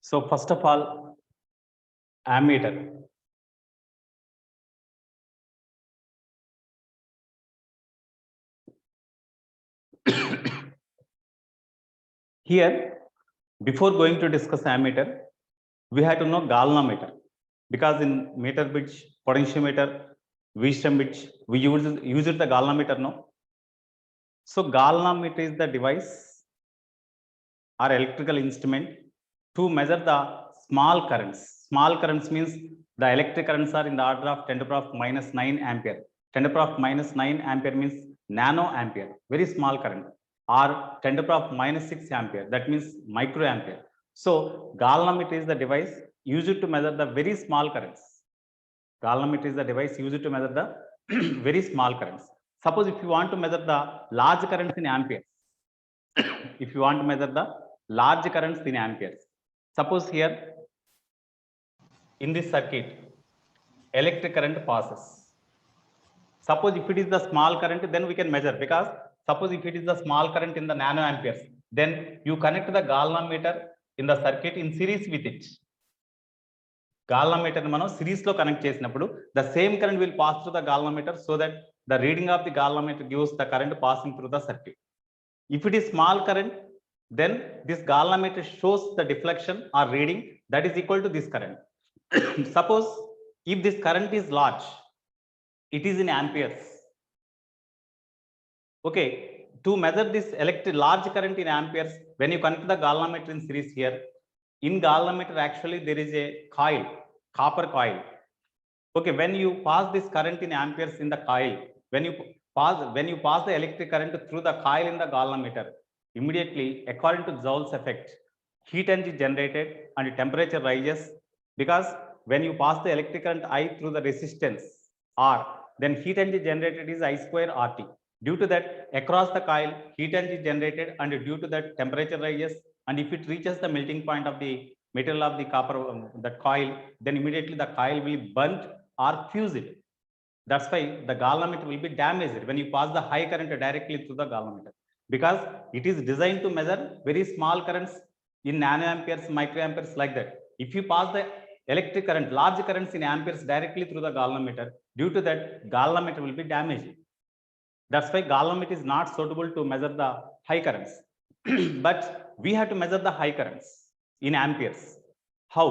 So first of all, ammeter. Here, before going to discuss ammeter, we have to know galvanometer, because in meter bridge, potentiometer, Wheatstone bridge, we use the galvanometer, no? So galvanometer is the device or electrical instrument to measure the small currents. Small currents means the electric currents are in the order of 10 to the power minus 9 ampere. 10 to the power minus 9 ampere means nano ampere, very small current, or 10 to the power minus 6 ampere, that means micro ampere. So galvanometer is the device used to measure the very small currents. Galvanometer is the device used to measure the very small currents. Suppose if you want to measure the large currents in amperes, if you want to measure the large currents in amperes, suppose here in this circuit, electric current passes. Suppose if it is the small current, then we can measure, because suppose if it is the small current in the nano amperes, then you connect the galvanometer in the circuit in series with it. Galvanometer మనం series లో connect చేసినప్పుడు the same current will pass through the galvanometer, so that the reading of the galvanometer gives the current passing through the circuit. If it is small current, then this galvanometer shows the deflection or reading that is equal to this current. Suppose if this current is large, it is in amperes. Okay, to measure this large current in amperes, when you connect the galvanometer in series here, in galvanometer actually there is a coil, copper coil. Okay, when you pass this current in amperes in the coil, when you pass the electric current through the coil in the galvanometer, immediately according to Joule's effect, heat energy generated and temperature rises, because when you pass the electric current I through the resistance R, then heat energy generated is I square RT. Due to that, across the coil, heat energy generated, and due to that, temperature rises, and if it reaches the melting point of the material of the copper, that coil, then immediately the coil will be burnt or fused. That's why the galvanometer will be damaged when you pass the high current directly through the galvanometer, because it is designed to measure very small currents in nanoamperes, microamperes, like that. If you pass the electric current, large currents in amperes directly through the galvanometer, due to that, galvanometer will be damaged. That's why galvanometer is not suitable to measure the high currents. But we have to measure the high currents in amperes. How?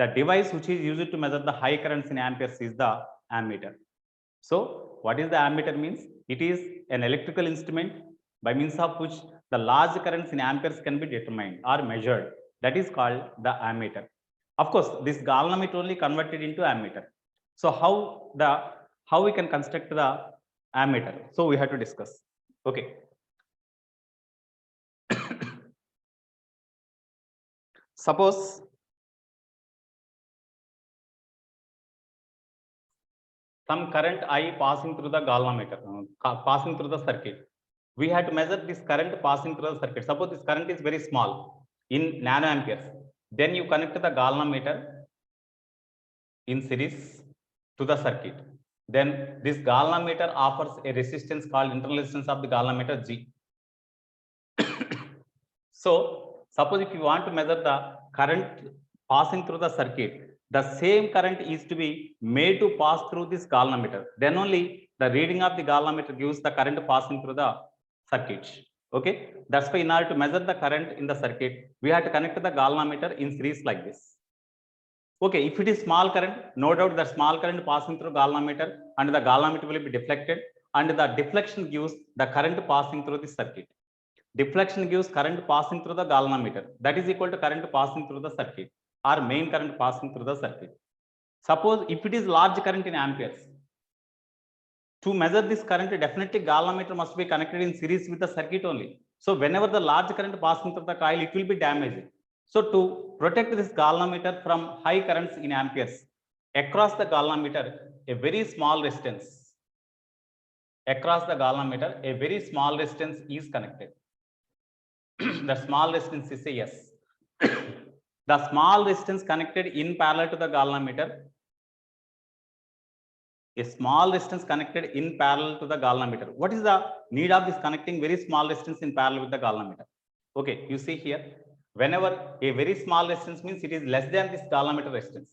The device which is used to measure the high currents in amperes is the ammeter. So what is the ammeter means? It is an electrical instrument by means of which the large currents in amperes can be determined or measured. That is called the ammeter. Of course, this galvanometer only converted into ammeter. So how we can construct the ammeter? So we have to discuss. Okay. Suppose some current I passing through the galvanometer, passing through the circuit. We have to measure this current passing through the circuit. Suppose this current is very small in nanoamperes. Then you connect the galvanometer in series to the circuit. Then this galvanometer offers a resistance called internal resistance of the galvanometer G. So suppose if you want to measure the current passing through the circuit, the same current is to be made to pass through this galvanometer. Then only the reading of the galvanometer gives the current passing through the circuit. Okay, that's why in order to measure the current in the circuit, we have to connect the galvanometer in series like this. Okay, if it is small current, no doubt the small current passing through galvanometer, and the galvanometer will be deflected, and the deflection gives the current passing through the circuit. Deflection gives current passing through the galvanometer, that is equal to current passing through the circuit, or main current passing through the circuit. Suppose if it is large current in amperes, to measure this current, definitely galvanometer must be connected in series with the circuit only. So whenever the large current passing through the coil, it will be damaged. So to protect this galvanometer from high currents in amperes, across the galvanometer, a very small resistance, across the galvanometer, a very small resistance is connected. The small resistance is a S. The small resistance connected in parallel to the galvanometer, a small resistance connected in parallel to the galvanometer. What is the need of this connecting very small resistance in parallel with the galvanometer? Okay, you see here, Whenever a very small resistance means it is less than this galvanometer resistance.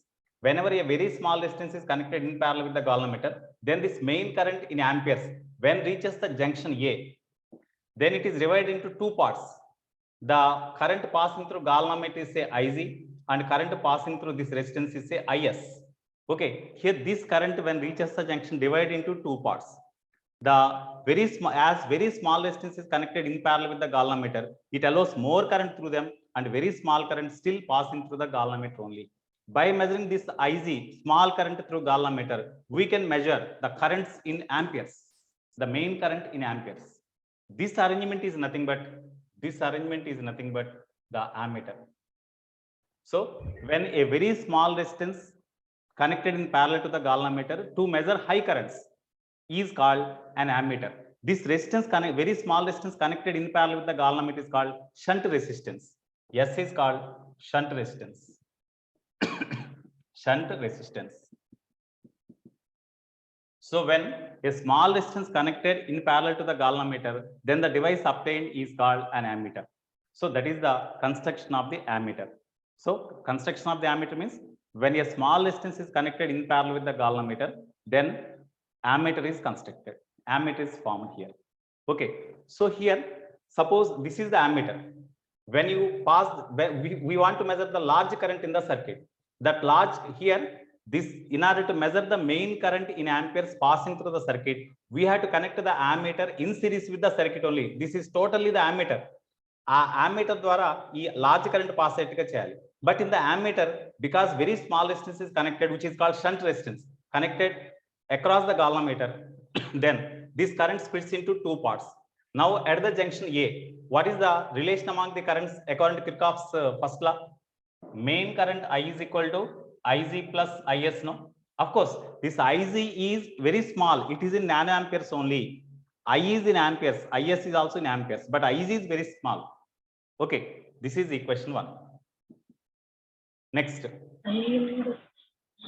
Whenever a very small resistance is connected in parallel with the galvanometer, then this main current in amperes, when reaches the junction A, then it is divided into two parts. The current passing through galvanometer is say Ig, and current passing through this resistance is say Is. Okay, here this current when reaches the junction divided into two parts. The very small, as very small resistance is connected in parallel with the galvanometer, it allows more current through them, and very small current still passing through the galvanometer only. By measuring this Ig, small current through galvanometer, we can measure the currents in amperes, the main current in amperes. This arrangement is nothing but the ammeter. So when a very small resistance connected in parallel to the galvanometer to measure high currents is called an ammeter. This resistance, very small resistance connected in parallel with the galvanometer is called shunt resistance. S is called shunt resistance. Shunt resistance. So when a small resistance connected in parallel to the galvanometer, then the device obtained is called an ammeter. So that is the construction of the ammeter. So construction of the ammeter means when a small resistance is connected in parallel with the galvanometer, then ammeter is constructed. Ammeter is formed here. Okay, so here suppose this is the ammeter. When you pass, we want to measure the large current in the circuit. That large here, this in order to measure the main current in amperes passing through the circuit, we have to connect the ammeter in series with the circuit only. This is totally the ammeter. Ammeter dwara ee large current pass ayettuga cheyali. But in the ammeter, because very small resistance is connected, which is called shunt resistance, connected across the galvanometer, then this current splits into two parts. Now at the junction A, what is the relation among the currents according to Kirchhoff's first law? Main current I is equal to Ig plus Is. No, of course this Ig is very small, it is in nanoamperes only. I is in amperes, Is is also in amperes, but Ig is very small. Okay, this is equation 1. Next,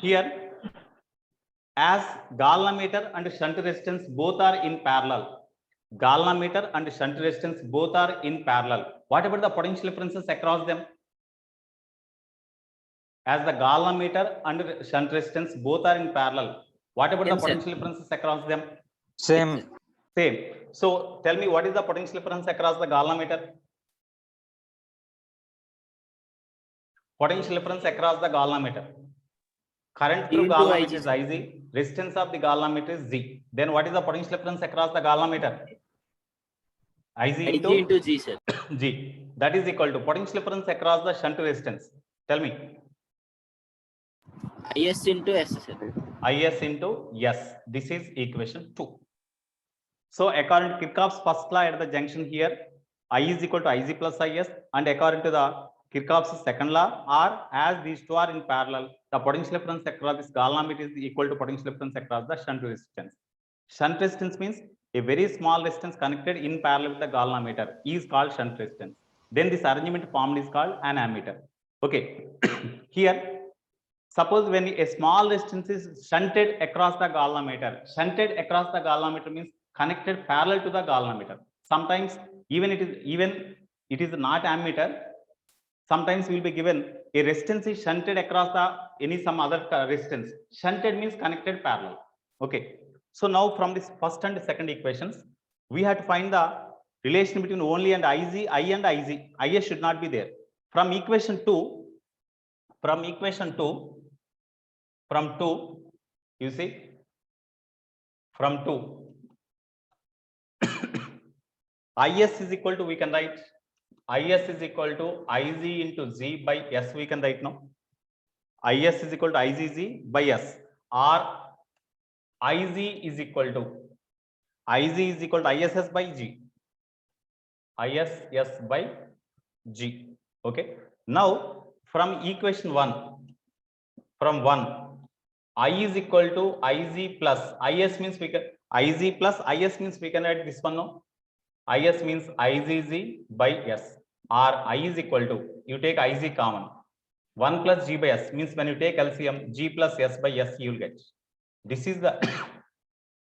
here as galvanometer and shunt resistance both are in parallel, galvanometer and shunt resistance both are in parallel, what about the potential differences across them? As the galvanometer and shunt resistance both are in parallel, what about the potential differences across them? Same. So tell me, what is the potential difference across the galvanometer? Potential difference across the galvanometer. Current through galvanometer is Ig, resistance of the galvanometer is Z. Then what is the potential difference across the galvanometer? Ig into G, sir. G. That is equal to potential difference across the shunt resistance. Tell me. Is into S, sir. Is into S. This is equation 2. So according to Kirchhoff's first law at the junction here, I is equal to Ig plus Is, and according to the Kirchhoff's second law, or as these two are in parallel, the potential difference across this galvanometer is equal to potential difference across the shunt resistance. Shunt resistance means a very small resistance connected in parallel with the galvanometer is called shunt resistance. Then this arrangement formed is called an ammeter. Okay, here suppose when a small resistance is shunted across the galvanometer, shunted across the galvanometer means connected parallel to the galvanometer. Sometimes even it is not ammeter. Sometimes we will be given a resistance is shunted across the some other resistance. Shunted means connected parallel. Okay. So now from this first and second equations, we have to find the relation between only and Ig, I and Ig. Is should not be there. From equation 2, you see, from 2, Is is equal to, we can write Is is equal to Ig into Z by S, we can write now. Is is equal to Igz by S, or Iz is equal to ISS by G. ISS by G. Okay. Now from equation 1, from 1, I is equal to Iz plus Is means we can Iz plus Is means we can write this one now. Is means Izz by S, or I is equal to, you take Iz common, 1 plus G by S means when you take LCM, G plus S by S you will get. This is the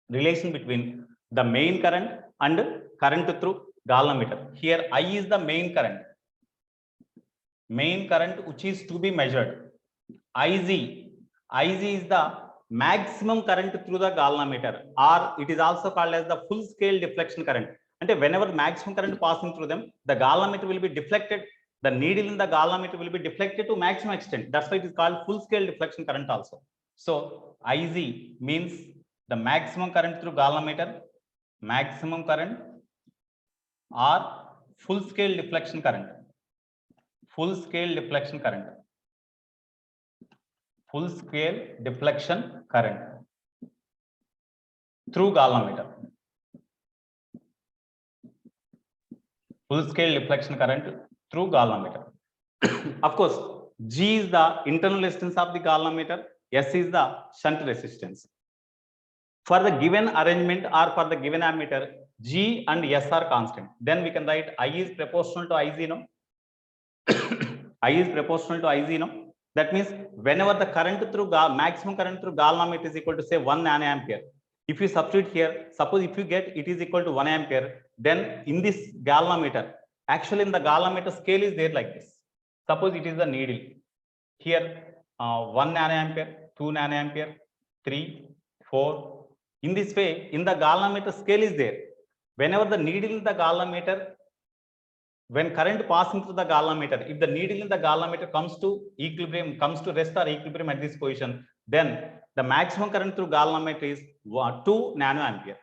relation between the main current and current through galvanometer. Here I is the main current. main current which is to be measured. Ig is the maximum current through the galvanometer, or it is also called as the full scale deflection current. And whenever maximum current passing through them, the galvanometer will be deflected. The needle in the galvanometer will be deflected to maximum extent. That's why it is called full scale deflection current also. So Ig means the maximum current through galvanometer, maximum current, or full scale deflection current. Full scale deflection current. Full scale deflection current through galvanometer. Full scale deflection current through galvanometer. Of course, G is the internal resistance of the galvanometer, S is the shunt resistance. For the given arrangement or for the given ammeter, G and S are constant. Then we can write I is proportional to Ig, no? I is proportional to Ig, no? That means whenever the current through maximum current through galvanometer is equal to say 1 nanoampere, if you substitute here, suppose if you get it is equal to 1 ampere, then in this galvanometer, actually in the galvanometer scale is there like this. Suppose it is the needle. Here 1 nanoampere, 2 nanoampere, 3, 4. In this way, in the galvanometer scale is there. Whenever the needle in the galvanometer, when current passing through the galvanometer, if the needle in the galvanometer comes to equilibrium, comes to rest or equilibrium at this position, then the maximum current through galvanometer is 2 nanoampere.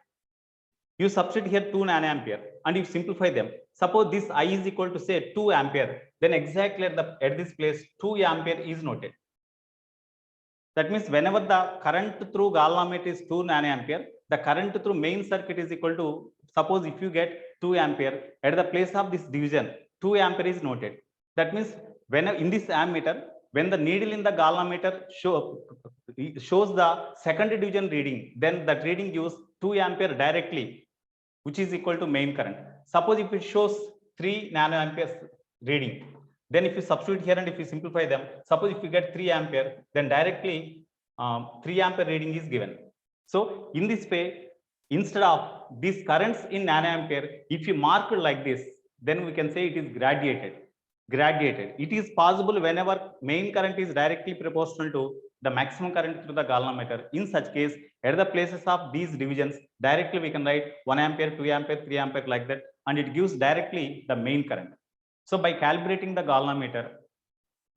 You substitute here 2 nanoampere and you simplify them. Suppose this I is equal to say 2 ampere, then exactly at this place 2 ampere is noted. That means whenever the current through galvanometer is 2 nanoampere, the current through main circuit is equal to, suppose if you get 2 ampere, at the place of this division, 2 ampere is noted. That means when in this ammeter, when the needle in the galvanometer shows the second division reading, then that reading gives 2 ampere directly, which is equal to main current. Suppose if it shows 3 nanoamperes reading, then if you substitute here and if you simplify them, suppose if you get 3 ampere, then directly 3 ampere reading is given. So in this way, instead of these currents in nanoampere, if you mark it like this, then we can say it is gradiated. It is possible whenever main current is directly proportional to the maximum current through the galvanometer. In such case, at the places of these divisions, directly we can write 1 ampere, 2 ampere, 3 ampere like that, and it gives directly the main current. So by calibrating the galvanometer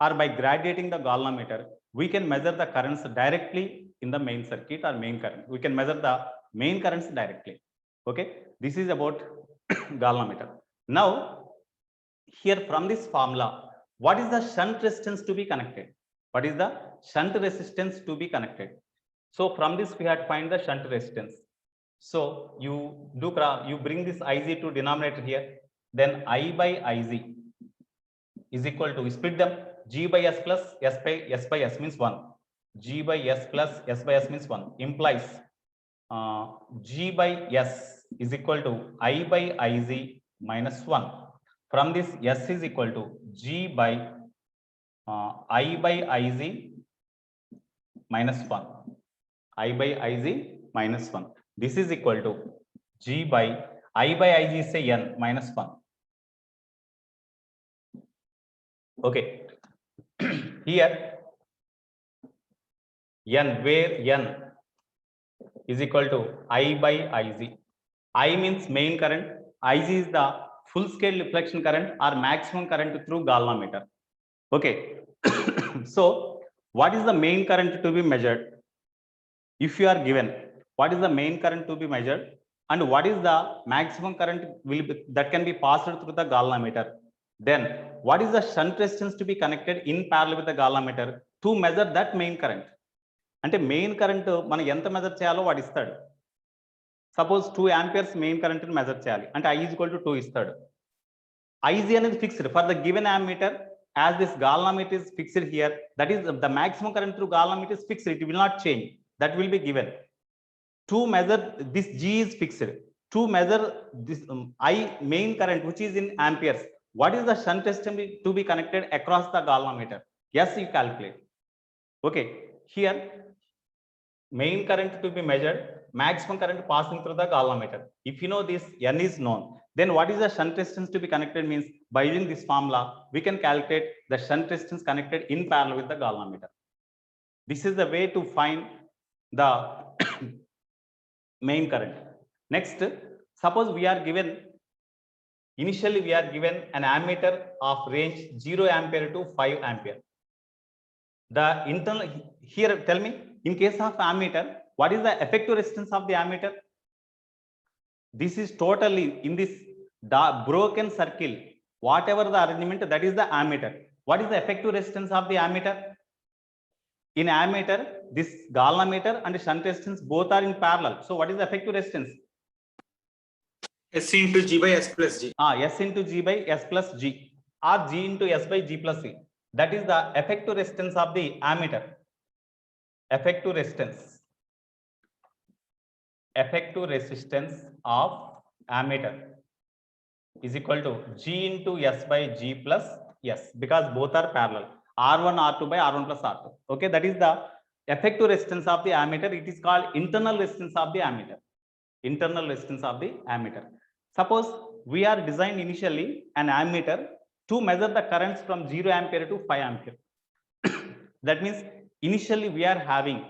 or by gradiating the galvanometer, we can measure the currents directly in the main circuit or main current. We can measure the main currents directly. Okay, this is about galvanometer. Now, here from this formula, what is the shunt resistance to be connected? What is the shunt resistance to be connected? So from this we have to find the shunt resistance. So you bring this Ig to denominator here, then I by Ig is equal to, split them, G by S plus S by S means 1. G by S plus S by S means 1 implies G by S is equal to I by Ig minus 1. From this, S is equal to G by I by Ig minus 1. I by Ig minus 1. This is equal to G by I by Ig is say N minus 1. Okay. Here, N, where N is equal to I by Ig. I means main current. Ig is the full scale deflection current or maximum current through galvanometer. Okay. So what is the main current to be measured? If you are given what is the main current to be measured and what is the maximum current that can be passed through the galvanometer, then what is the shunt resistance to be connected in parallel with the galvanometer to measure that main current? అంటే main current మనం ఎంత measure చేయాలో వాడు ఇస్తాడు. Suppose 2 amperes main current measure చేయాలి అంటే I is equal to 2 ఇస్తాడు. Ig అనేది fixed for the given ammeter, as this galvanometer is fixed here, that is the maximum current through galvanometer is fixed, it will not change, that will be given. To measure this G is fixed, to measure this I main current which is in amperes, what is the shunt resistance to be connected across the galvanometer? Yes, you calculate. Okay, here main current to be measured, maximum current passing through the galvanometer. If you know this, N is known, Then what is the shunt resistance to be connected means by using this formula, we can calculate the shunt resistance connected in parallel with the galvanometer. This is the way to find the main current. Next, suppose we are given, initially we are given an ammeter of range 0 ampere to 5 ampere. The internal, here tell me, in case of ammeter, what is the effective resistance of the ammeter? This is totally in this broken circle, whatever the arrangement, that is the ammeter. What is the effective resistance of the ammeter? In ammeter, this galvanometer and shunt resistance both are in parallel. So what is the effective resistance? S into G by S plus G. S into G by S plus G, or G into S by G plus C. That is the effective resistance of the ammeter. Effective resistance. Effective resistance of ammeter is equal to G into S by G plus S, because both are parallel. R1 R2 by R1 plus R2. Okay, that is the effective resistance of the ammeter. It is called internal resistance of the ammeter. Internal resistance of the ammeter. Suppose we are designed initially an ammeter to measure the currents from 0 ampere to 5 ampere. That means initially we are having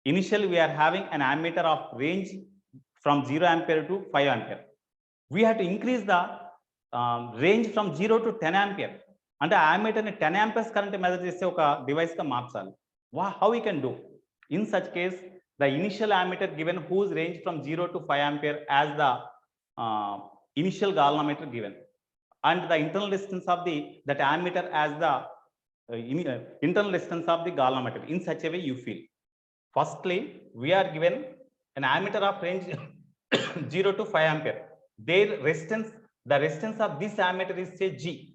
an ammeter of range from 0 ampere to 5 ampere. We have to increase the range from 0 to 10 ampere. And the ammeter ni 10 amperes current measure chese oka device ka marchali. How we can do? In such case, the initial ammeter given whose range from 0 to 5 ampere as the initial galvanometer given, and the internal resistance of that ammeter as the internal resistance of the galvanometer. In such a way you feel. Firstly, we are given an ammeter of range 0 to 5 ampere. Their resistance, the resistance of this ammeter is say G.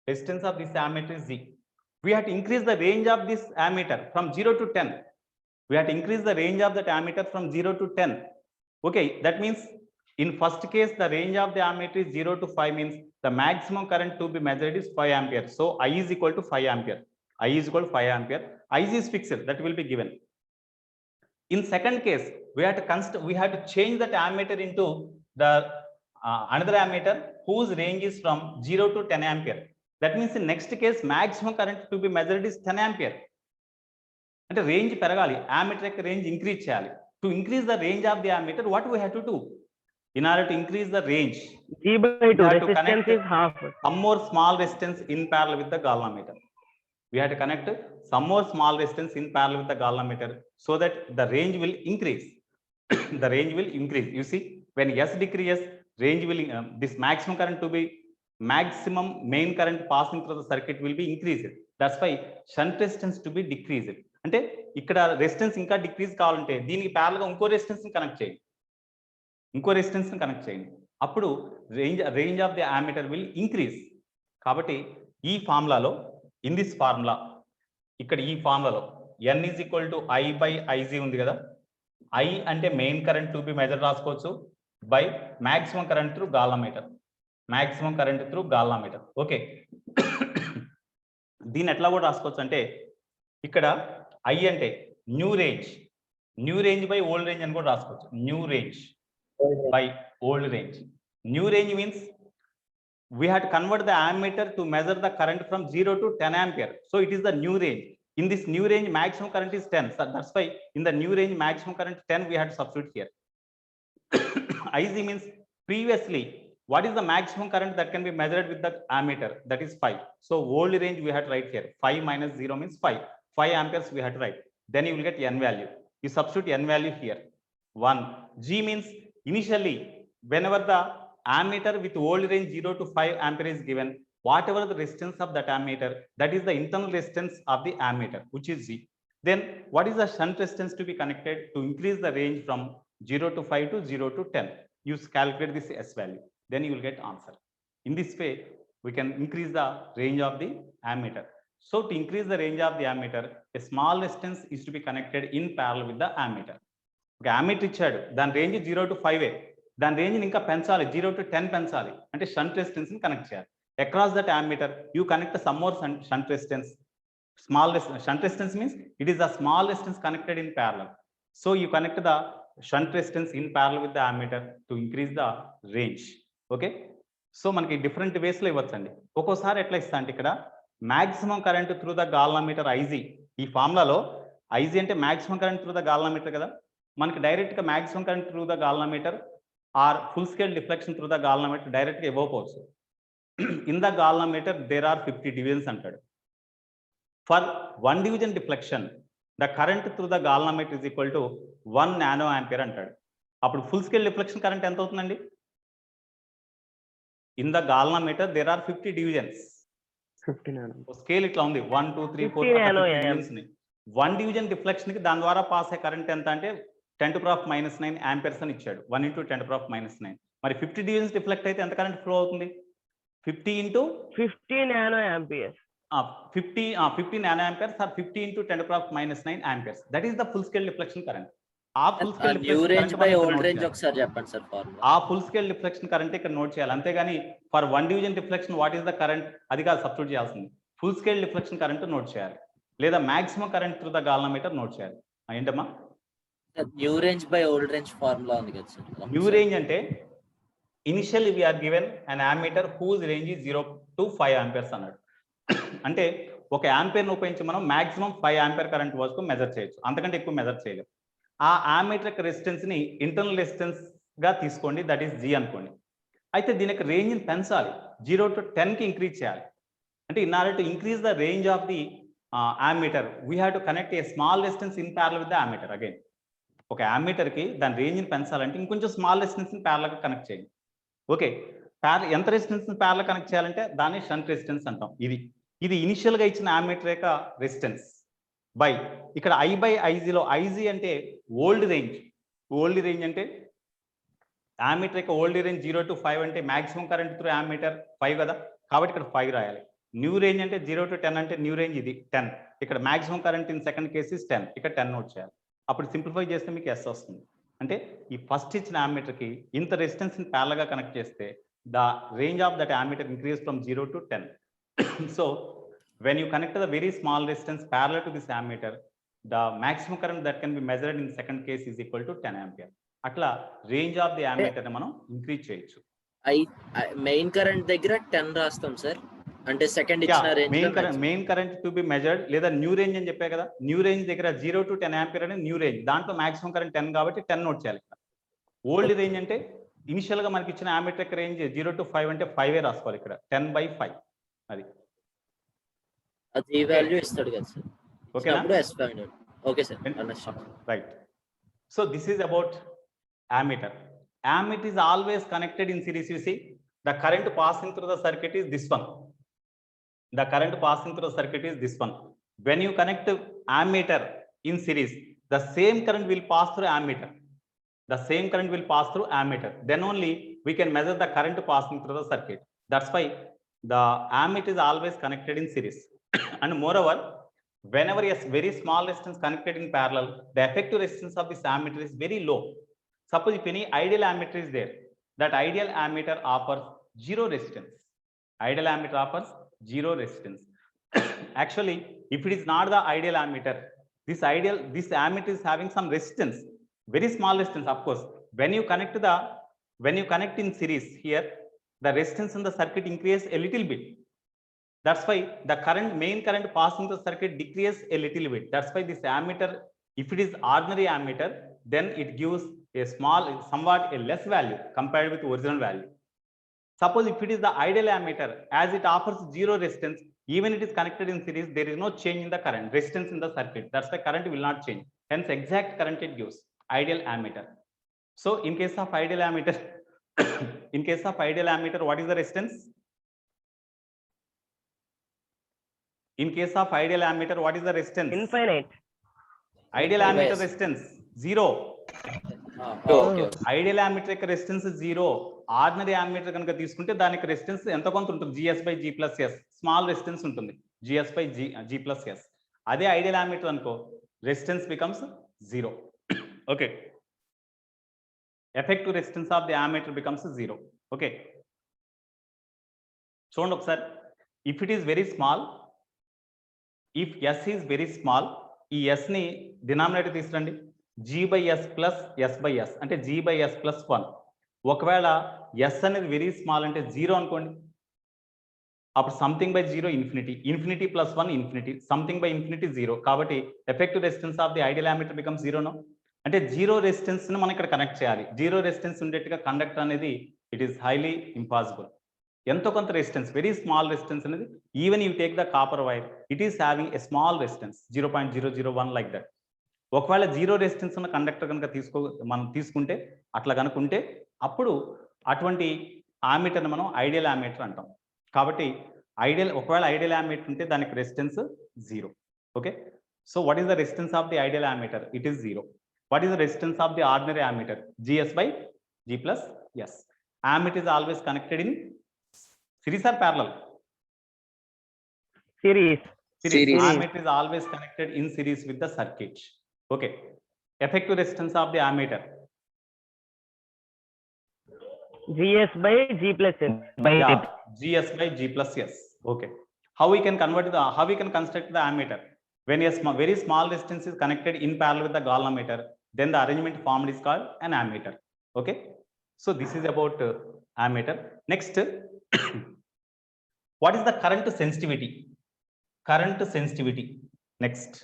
Resistance of this ammeter is G. We have to increase the range of this ammeter from 0 to 10. We have to increase the range of that ammeter from 0 to 10. Okay, that means in first case the range of the ammeter is 0 to 5, means the maximum current to be measured is 5 ampere. So I is equal to 5 ampere. I is equal to 5 ampere. IC is fixed, that will be given. In second case, we have to change that ammeter into the another ammeter whose range is from 0 to 10 ampere. That means in next case maximum current to be measured is 10 ampere. And the range peragali, ammeter range increase cheyali. To increase the range of the ammeter, what we have to do? In order to increase the range, G by 2 resistance is half. Some more small resistance in parallel with the galvanometer. We have to connect some more small resistance in parallel with the galvanometer so that the range will increase. The range will increase. You see, when S decreases, range will this maximum current to be maximum main current passing through the circuit will be increased. That's why shunt resistance to be decreased. అంటే ఇక్కడ resistance ఇంకా decrease కావాలంటే దీనికి parallel గా ఇంకో resistance ని connect చేయండి. అప్పుడు range of the ammeter will increase. కాబట్టి ఈ ఫార్ములాలో, ఇన్ దిస్ ఫార్ములా, ఇక్కడ ఈ ఫార్ములాలో N is equal to I by IC ఉంది కదా. I అంటే main current to be measure రాసుకోవచ్చు by maximum current through galvanometer. Okay, దీన్ని ఎట్లా కూడా రాసుకోవచ్చు అంటే ఇక్కడ I అంటే new range by old range అని కూడా రాసుకోవచ్చు. New range by old range. New range means we have to convert the ammeter to measure the current from 0 to 10 ampere. So it is the new range. In this new range, maximum current is 10. So that's why in the new range, maximum current 10, we have to substitute here. IC means previously, what is the maximum current that can be measured with the ammeter? That is 5. So old range we have to write here. 5 minus 0 means 5. 5 amperes we have to write. Then you will get N value. You substitute N value here. 1. G means initially, whenever the ammeter with old range 0 to 5 ampere is given, whatever the resistance of that ammeter, that is the internal resistance of the ammeter, which is G. Then what is the shunt resistance to be connected to increase the range from 0 to 5 to 0 to 10? You calculate this S value, then you will get answer. In this way, we can increase the range of the ammeter. So to increase the range of the ammeter, a small resistance is to be connected in parallel with the ammeter. Ammeter ఇచ్చాడు, దాని range 0 to 5, దాని range ఇంకా పెంచాలి, 0 to 10 పెంచాలి అంటే shunt resistance ని connect చేయాలి. Across that ammeter you connect some more shunt resistance. Shunt resistance means it is a small resistance connected in parallel. So you connect the shunt resistance in parallel with the ammeter to increase the range. Okay, so మనకి different వేస్లో ఇవ్వచ్చండి. ఒక్కోసారి ఎట్లా ఇస్తా అంటే ఇక్కడ maximum current through the galvanometer I G, ఈ ఫార్ములాలో ఐజీ అంటే maximum current through the galvanometer కదా, మనకి డైరెక్ట్గా maximum current through the galvanometer or full scale deflection through the galvanometer డైరెక్ట్గా ఇవ్వకపోవచ్చు. In the galvanometer there are 50 divisions అంటాడు. For 1 division deflection the current through the galvanometer is equal to 1 nano ampere అంటాడు. అప్పుడు full scale deflection current ఎంత అవుతుందండి? In the galvanometer there are 50 divisions. 50 nano. Scale ఇట్లా ఉంది 1 2 3 4 divisions ని. 1 division deflection కి దాని ద్వారా పాస్ అయ్యే కరెంట్ ఎంత అంటే 10⁻⁻9 ఆంపియర్స్ అని ఇచ్చాడు. 1 × 10⁻⁻9. మరి 50 డివిజన్స్ డిఫ్లెక్ట్ అయితే ఎంత కరెంట్ ఫ్లో అవుతుంది? 50 × 50 nano amperes. 50 nano amperes or 50 × 10⁻⁹ amperes. That is the full scale deflection current. ఆ full scale new range by old range ఒకసారి చెప్పండి సార్ ఫార్ములా. ఆ ఫుల్ స్కేల్ డిఫ్లెక్షన్ కరెంట్ ఇక్కడ నోట్ చేయాలి. అంతేగాని for 1 division deflection what is the current అది కాదు substitute చేయాల్సింది. Full scale deflection current note చేయాలి, లేదా maximum current through the galvanometer note చేయాలి. ఏంటమ్మా? New range by old range formula ఉంది కదా సార్. న్యూ రేంజ్ అంటే initial we are given an ammeter whose range is 0 to 5 amperes అన్నాడు. అంటే ఒక ఆంపియర్ ని ఉపయోగించి మనం మాక్సిమం 5 ఆంపియర్ కరెంట్ వరకు మెజర్ చేయొచ్చు, అంతకంటే ఎక్కువ మెజర్ చేయలేము. ఆ ఆమ్మీటర్ యొక్క రెసిస్టెన్స్ ని ఇంటర్నల్ రెసిస్టెన్స్ గా తీసుకోండి, దట్ ఈస్ జీ అనుకోండి. అయితే దీని యొక్క రేంజ్ ని పెంచాలి, 0 to 10 కి ఇంక్రీజ్ చేయాలి. అంటే in order to increase the range of the ammeter we have to connect a small resistance in parallel with the ammeter. Again ఒక ఆమ్మీటర్ కి దాని రేంజ్ ని పెంచాలంటే ఇంకొంచెం స్మాల్ రెసిస్టెన్స్ ని ప్యారలల్ గా కనెక్ట్ చేయండి. ఓకే, ఎంత రెసిస్టెన్స్ ని ప్యారలల్ కనెక్ట్ చేయాలంటే దాన్ని షంట్ రెసిస్టెన్స్ అంటాం. ఇది ఇనిషియల్ గా ఇచ్చిన ఆమ్మీటర్ యొక్క రెసిస్టెన్స్ బై ఇక్కడ I/IGలో ఐజీ అంటే ఓల్డ్ రేంజ్. ఓల్డ్ రేంజ్ అంటే ఆమ్మీటర్ యొక్క ఓల్డ్ రేంజ్ 0 to 5 అంటే మాక్సిమం కరెంట్ త్రూ ఆమ్మీటర్ 5 కదా, కాబట్టి ఇక్కడ 5 రాయాలి. న్యూ రేంజ్ అంటే 0 to 10 అంటే న్యూ రేంజ్ ఇది 10. ఇక్కడ maximum current in second case is 10, ఇక్కడ 10 నోట్ చేయాలి. అప్పుడు సింప్లిఫై చేస్తే మీకు ఎస్ వస్తుంది. అంటే ఈ ఫస్ట్ ఇచ్చిన ఆమ్మీటర్ కి ఇంత రెసిస్టెన్స్ ని ప్యారలల్ గా కనెక్ట్ చేస్తే the range of that ammeter increase from 0 to 10. So when you connect the very small resistance parallel to this ammeter, the maximum current that can be measured in second case is equal to 10 ampere. అట్లా range of the ammeter ని మనం increase చేయొచ్చు. Main current దగ్గర 10 రాస్తాం sir, అంటే second ఇచ్చిన range main current to be measured, లేదా new range అని చెప్పే కదా, న్యూ రేంజ్ దగ్గర 0 to 10 ఆంపియర్ అనేది న్యూ రేంజ్, దాంట్లో మాక్సిమం కరెంట్ 10 కాబట్టి 10 నోట్ చేయాలి. ఓల్డ్ రేంజ్ అంటే ఇనిషియల్ గా మనకి ఇచ్చిన ఆమ్మీటర్ యొక్క రేంజ్ 0 to 5 అంటే 5 రాసుకోవాలి, ఇక్కడ 10/5 అది ఈ వాల్యూ ఇస్తాడు కదా సార్. ఓకేనా? Okay sir, right. So this is about ammeter. Ammeter is always connected in series. You see the current passing through the circuit is this one. The current passing through the circuit is this one. When you connect ammeter in series, the same current will pass through ammeter. The same current will pass through ammeter. Then only we can measure the current passing through the circuit. That's why the ammeter is always connected in series. And moreover, whenever a very small resistance connected in parallel, the effective resistance of this ammeter is very low. Suppose if any ideal ammeter is there, that ideal ammeter offers zero resistance. Ideal ammeter offers zero resistance. Actually, if it is not the ideal ammeter, this ammeter is having some resistance, very small resistance. Of course, when you connect in series here, the resistance in the circuit increases a little bit. That's why the main current passing the circuit decreases a little bit. That's why this ammeter, if it is ordinary ammeter, then it gives a somewhat a less value compared with original value. Suppose if it is the ideal ammeter, as it offers zero resistance, even it is connected in series, there is no change in the current resistance in the circuit. That's why current will not change. Hence, exact current it gives. Ideal ammeter. So, in case of ideal ammeter, what is the resistance? In case of ideal ammeter, what is the resistance? Infinite. Ideal ammeter resistance 0. Okay. Ideal ammeter యొక్క resistance 0. Ordinary ammeter కనుక తీసుకుంటే దాని యొక్క resistance ఎంత కొంత ఉంటుంది, GS/G+S, small resistance ఉంటుంది, GS/G+S. అదే ఐడియల్ ammeter అనుకో, resistance becomes 0. Okay, effective resistance of the ammeter becomes 0. Okay, చూడండి ఒకసారి. If it is very small, if S is very small, ఈ S ని డినామినేటర్ తీసుకురండి, G/S plus S/S అంటే G/S plus 1. ఒకవేళ ఎస్ అనేది వెరీ స్మాల్ అంటే 0 అనుకోండి, అప్పుడు something by 0 infinity, infinity plus 1 infinity, something by infinity 0. కాబట్టి effective resistance of the ideal ammeter become 0 no. అంటే 0 రెసిస్టెన్స్ ని మనం ఇక్కడ కనెక్ట్ చేయాలి. 0 రెసిస్టెన్స్ ఉండేట్టుగా కండక్టర్ అనేది ఇట్ ఈస్ హైలీ ఇంపాసిబుల్. ఎంతో కొంత రెసిస్టెన్స్, వెరీ స్మాల్ రెసిస్టెన్స్ అనేది, even you take the copper wire, it is having a small resistance 0.001 like that. ఒకవేళ 0 రెసిస్టెన్స్ ఉన్న కండక్టర్ కనుక మనం తీసుకుంటే, అట్లా కనుకుంటే అప్పుడు అటువంటి అమ్మీటర్ని మనం ఐడియల్ అమ్మీటర్ అంటాం. కాబట్టి ఒకవేళ ఐడియల్ అమ్మీటర్ ఉంటే దానికి resistance 0. Okay, so what is the resistance of the ideal ammeter? It is 0. What is the resistance of the ordinary ammeter? GS by G plus S. Ammeter is always connected in series or parallel? Series. Ammeter is always connected in series with the circuit. Okay, effective resistance of the ammeter? GS by G plus S. GS by G plus S. Okay, how we can construct the ammeter? When a very small resistance is connected in parallel with the galvanometer, then the arrangement formed is called an ammeter. Okay, so this is about ammeter. Next, what is the current sensitivity? Current sensitivity. Next,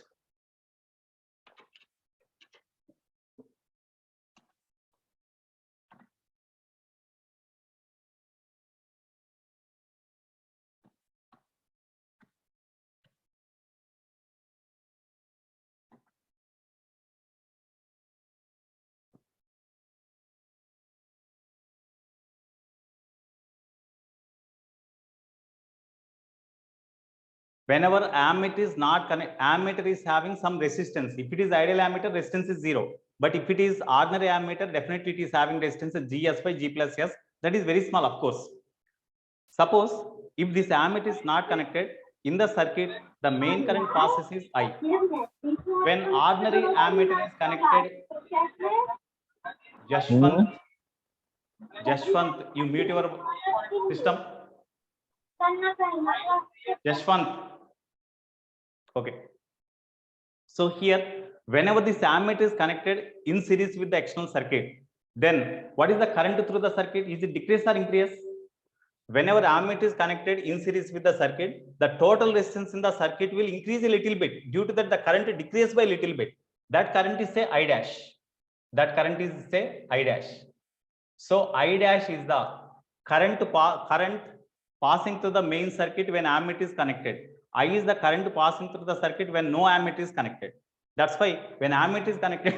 whenever ammeter is not connected, ammeter is having some resistance. If it is ideal ammeter, resistance is 0. But if it is ordinary ammeter, definitely it is having resistance GS by G plus S. That is very small, of course. Suppose if this ammeter is not connected in the circuit, the main current passes is I. When ordinary ammeter is connected, Jashwant, you mute your system. Jashwant. Okay, so here whenever this ammeter is connected in series with the external circuit, then what is the current through the circuit? Is it decrease or increase? Whenever ammeter is connected in series with the circuit, the total resistance in the circuit will increase a little bit. Due to that, the current decreases by a little bit. That current is say I dash. That current is say I dash. So I dash is the current passing through the main circuit when ammeter is connected. I is the current passing through the circuit when no ammeter is connected. That's why when ammeter is connected,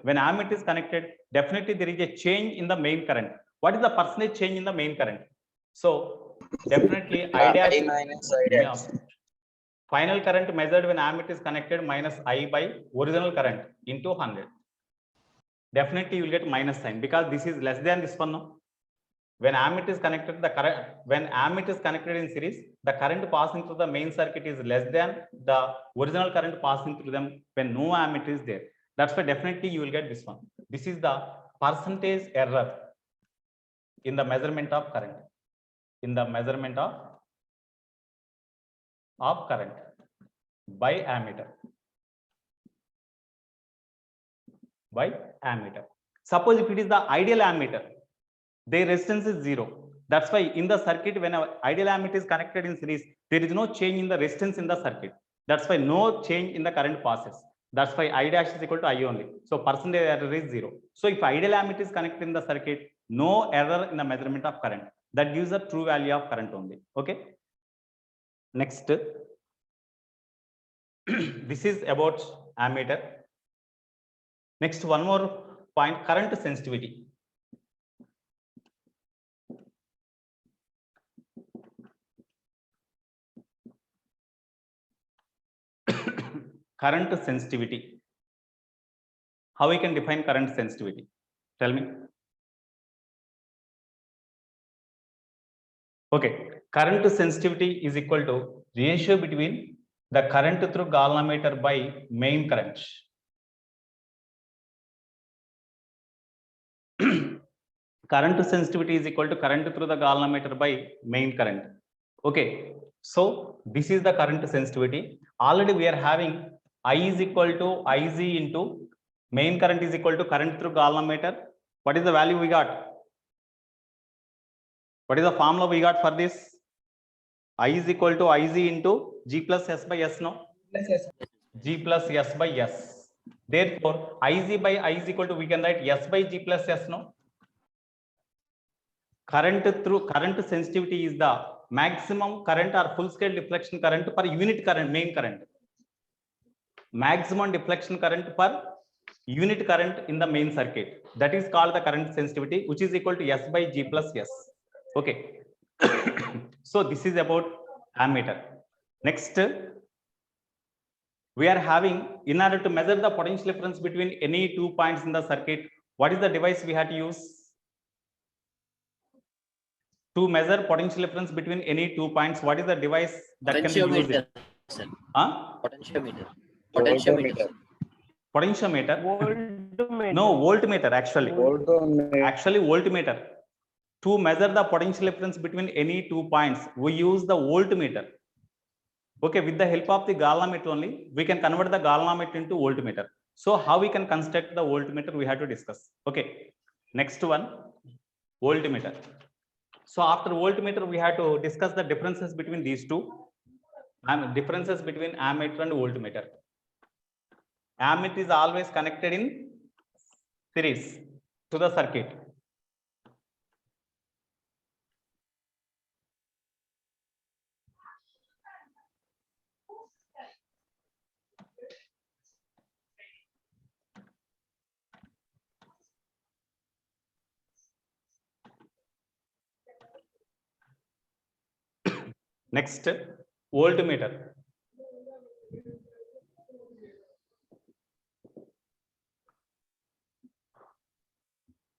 when ammeter is connected, definitely there is a change in the main current. What is the percentage change in the main current? So definitely I dash minus I dash. Final current measured when ammeter is connected minus I by original current into 100. Definitely you will get minus sign because this is less than this one. No? When ammeter is connected, when ammeter is connected in series, the current passing through the main circuit is less than the original current passing through them when no ammeter is there. That's why definitely you will get this one. This is the percentage error in the measurement of current. In the measurement of current by ammeter. By ammeter. Suppose if it is the ideal ammeter, their resistance is 0. That's why in the circuit, when our ideal ammeter is connected in series, there is no change in the resistance in the circuit. That's why no change in the current passes. That's why I dash is equal to I only. So percentage error is 0. So if ideal ammeter is connected in the circuit, no error in the measurement of current. That gives a true value of current only. Okay. Next, this is about ammeter. Next, one more point, current sensitivity. Current sensitivity. How we can define current sensitivity? Tell me. Okay, current sensitivity is equal to ratio between the current through galvanometer by main current. Current sensitivity is equal to current through the galvanometer by main current. Okay, so this is the current sensitivity. Already we are having I is equal to Ig into main current is equal to current through galvanometer. What is the value we got? What is the formula we got for this? I is equal to Iz into G plus S by S, no? G plus S by S. Therefore, Iz by I is equal to, we can write S by G plus S, no? Current sensitivity is the maximum current or full scale deflection current per unit current, main current. Maximum deflection current per unit current in the main circuit. That is called the current sensitivity, which is equal to S by G plus S. Okay. So this is about ammeter. Next, we are having, in order to measure the potential difference between any 2 points in the circuit, what is the device we have to use? To measure potential difference between any 2 points, what is the device that can be used? Potentiometer, sir. Huh? Potentiometer. Potentiometer, sir. Potentiometer? Voltmeter. No, voltmeter actually. Actually, voltmeter. To measure the potential difference between any 2 points, we use the voltmeter. Okay, with the help of the galvanometer only, we can convert the galvanometer into voltmeter. So how we can construct the voltmeter, we have to discuss. Okay, next one, voltmeter. So after voltmeter, we have to discuss the differences between these two. Differences between ammeter and voltmeter. Ammeter is always connected in series to the circuit. Next, voltmeter.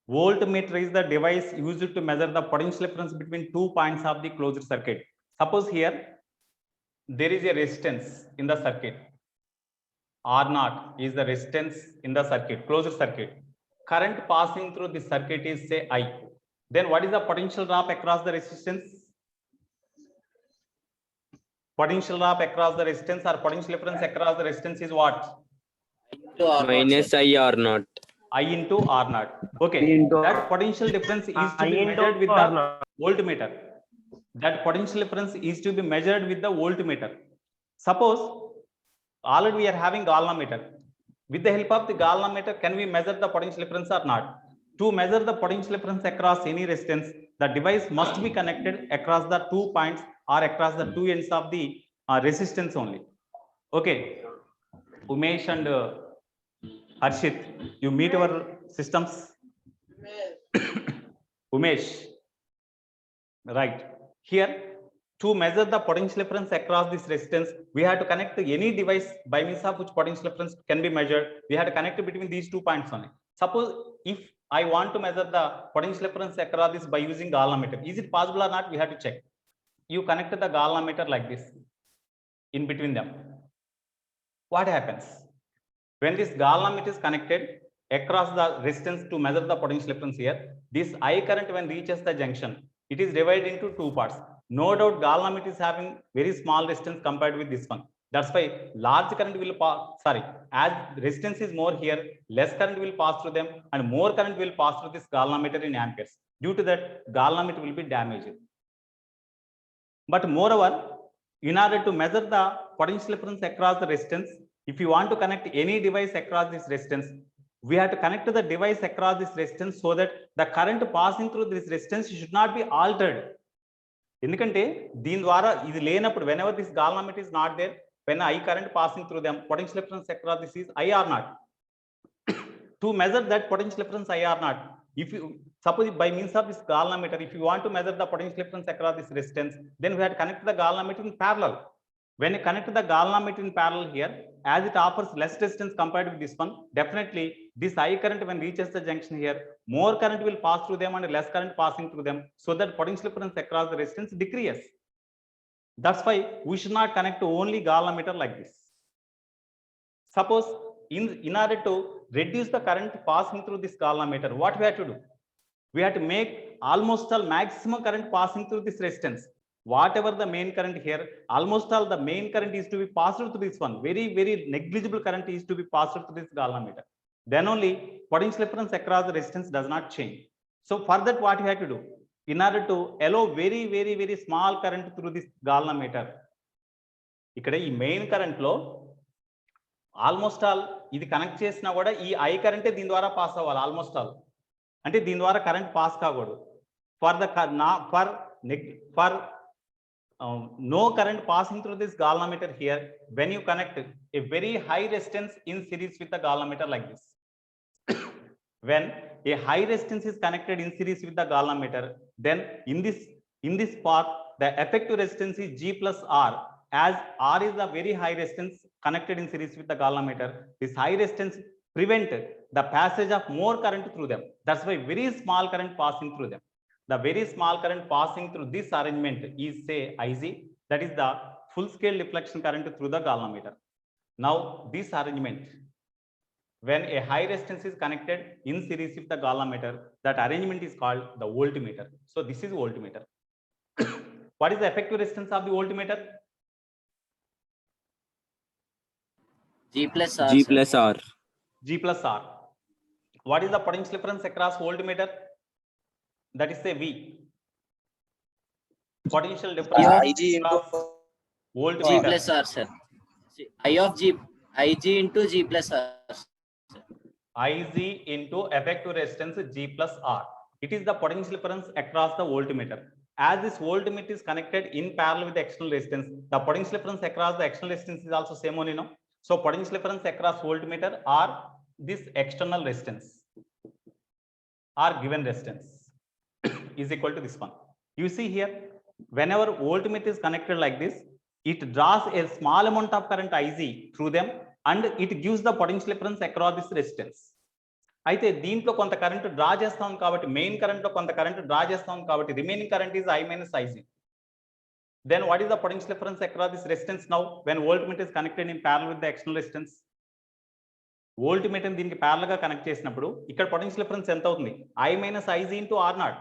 Voltmeter is the device used to measure the potential difference between 2 points of the closed circuit. Suppose here there is a resistance in the circuit. R0 is the resistance in the circuit, closed circuit. Current passing through the circuit is, say, I. Then what is the potential drop across the resistance? Potential drop across the resistance or potential difference across the resistance is what? Minus I R0. I into R0. Okay, that potential difference is to be measured with the voltmeter. That potential difference is to be measured with the voltmeter. Suppose already we are having galvanometer. With the help of the galvanometer, can we measure the potential difference or not? To measure the potential difference across any resistance, the device must be connected across the 2 points or across the 2 ends of the resistance only. Okay, Umesh and Harshit, you meet our systems. Umesh, right? Here, to measure the potential difference across this resistance, we have to connect any device by means of which potential difference can be measured. We have to connect between these 2 points only. Suppose if I want to measure the potential difference across this by using galvanometer, is it possible or not? We have to check. You connect the galvanometer like this in between them. What happens? When this galvanometer is connected across the resistance to measure the potential difference here, this I current when reaches the junction, it is divided into 2 parts. No doubt galvanometer is having very small resistance compared with this one. That's why large current will pass, as resistance is more here, less current will pass through them and more current will pass through this galvanometer in amperes. Due to that, galvanometer will be damaged. But moreover, in order to measure the potential difference across the resistance, if you want to connect any device across this resistance, we have to connect the device across this resistance so that the current passing through this resistance should not be altered. Whenever this galvanometer is not there, when I current passing through them, potential difference across this is IR0. To measure that potential difference IR0, if you suppose by means of this galvanometer, if you want to measure the potential difference across this resistance, then we have to connect the galvanometer in parallel. When you connect the galvanometer in parallel here, as it offers less resistance compared with this one, definitely this I current when reaches the junction here, more current will pass through them and less current passing through them, so that potential difference across the resistance decreases. That's why we should not connect only galvanometer like this. Suppose in order to reduce the current passing through this galvanometer, what we have to do? We have to make almost all maximum current passing through this resistance. Whatever the main current here, almost all the main current is to be passed through this one. Very, very negligible current is to be passed through this galvanometer. Then only potential difference across the resistance does not change. So for that, what we have to do? in order to allow very small current through this galvanometer. ఇక్కడ ఈ main current లో almost all ఇది connect చేసినా కూడా ఈ I కరెంటే దీని ద్వారా pass అవ్వాలి ఆల్మోస్ట్ ఆల్. అంటే దీని ద్వారా కరెంట్ పాస్ కాకూడదు. For no current passing through this galvanometer here when you connect a very high resistance in series with the galvanometer like this. When a high resistance is connected in series with the galvanometer, then in this part the effective resistance is G plus R, as R is a very high resistance connected in series with the galvanometer. This high resistance prevent the passage of more current through them. That's why very small current passing through them. The very small current passing through this arrangement is say IZ, that is the full scale deflection current through the galvanometer. Now this arrangement, when a high resistance is connected in series with the galvanometer, that arrangement is called the voltmeter. So this is voltmeter. What is the effective resistance of the voltmeter? G plus R. G sir. plus R. G plus R. What is the potential difference across voltmeter? That is say V. Potential difference IG into of voltmeter. G plus R, sir. See, IG into G plus R. Iz into effective resistance G plus R. It is the potential difference across the voltmeter. As this voltmeter is connected in parallel with the external resistance, the potential difference across the external resistance is also same only, no? So potential difference across voltmeter are this external resistance or given resistance is equal to this one. You see here, whenever voltmeter is connected like this, it draws a small amount of current Iz through them and it gives the potential difference across this resistance. అయితే దీంట్లో కొంత current draw చేస్తాం కాబట్టి main current లో కొంత current draw చేస్తాం కాబట్టి remaining current is I minus Iz. Then what is the potential difference across this resistance now when voltmeter is connected in parallel with the external resistance? Voltmeter దీనికి parallel గా connect చేసినప్పుడు ఇక్కడ potential difference ఎంత అవుతుంది? I minus Iz into R0.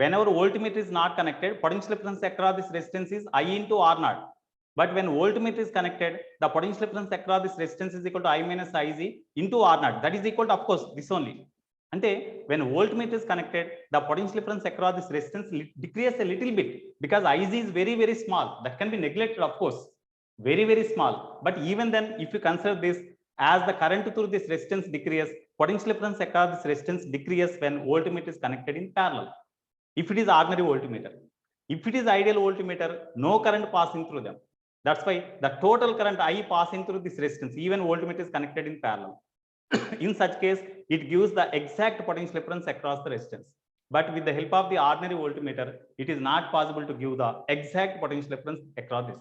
Whenever voltmeter is not connected, potential difference across this resistance is I into R0. But when voltmeter is connected, the potential difference across this resistance is equal to I minus Iz into R0. That is equal to, of course, this only. Ante when voltmeter is connected, the potential difference across this resistance decreases a little bit because Iz is very small. That can be neglected, of course, very small. But even then, if you consider this, as the current through this resistance decreases, potential difference across this resistance decreases when voltmeter is connected in parallel. If it is ordinary voltmeter, if it is ideal voltmeter, no current passing through them. That's why the total current I passing through this resistance, even voltmeter is connected in parallel. In such case, it gives the exact potential difference across the resistance. But with the help of the ordinary voltmeter, it is not possible to give the exact potential difference across this.